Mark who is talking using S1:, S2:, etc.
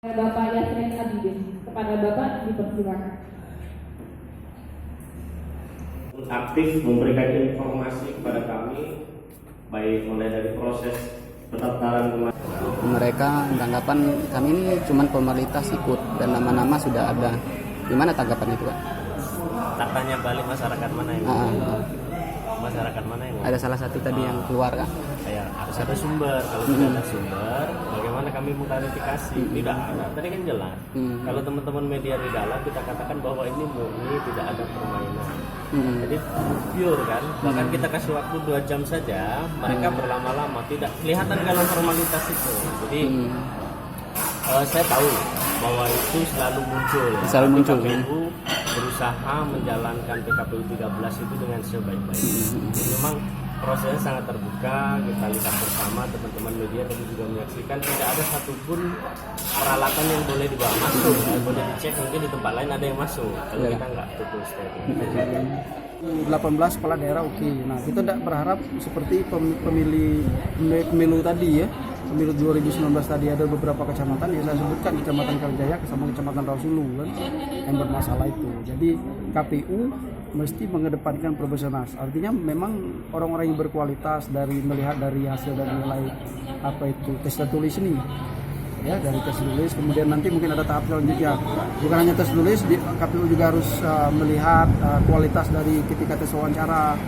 S1: Bapak Yasmin Abidin, kepada Bapak dipersilakan.
S2: Aktif memberikan informasi kepada kami, baik mulai dari proses pendaftaran kemarin.
S3: Mereka tanggapan kami ini cuma formalitas ikut dan nama-nama sudah ada. Gimana tanggapan itu, Pak?
S2: Tak tanya balik masyarakat mana yang masyarakat mana yang
S3: Ada salah satu tadi yang keluar kan?
S2: ya, harus ada sumber. Kalau tidak ada sumber, bagaimana kami mengklarifikasi? Tidak ada. Tadi kan jelas. Kalau teman-teman media di dalam kita katakan bahwa ini murni tidak ada permainan. Jadi pure kan. Bahkan kita kasih waktu 2 jam saja, mereka berlama-lama tidak kelihatan dalam formalitas itu. Jadi saya tahu bahwa itu selalu muncul.
S3: Selalu muncul.
S2: KPU berusaha menjalankan PKPU 13 itu dengan sebaik-baiknya. Jadi memang prosesnya sangat terbuka, kita lihat bersama teman-teman media tadi juga menyaksikan tidak ada satupun peralatan yang boleh dibawa masuk. Boleh dicek mungkin di tempat lain ada yang masuk, kalau kita nggak tutup statement.
S4: 18 kepala daerah oke. Nah, kita tidak berharap seperti pemilu tadi ya. Pemilu 2019 tadi ada beberapa kecamatan yang saya sebutkan, Kecamatan Kalijaya sama Kecamatan Rausulu kan yang bermasalah itu. Jadi KPU mesti mengedepankan profesional. Artinya memang orang-orang yang berkualitas dari melihat dari hasil dan nilai apa itu tes tulis ini. Ya, dari tes tulis kemudian nanti mungkin ada tahap selanjutnya. Bukan hanya tes tulis, KPU juga harus melihat kualitas dari ketika tes wawancara.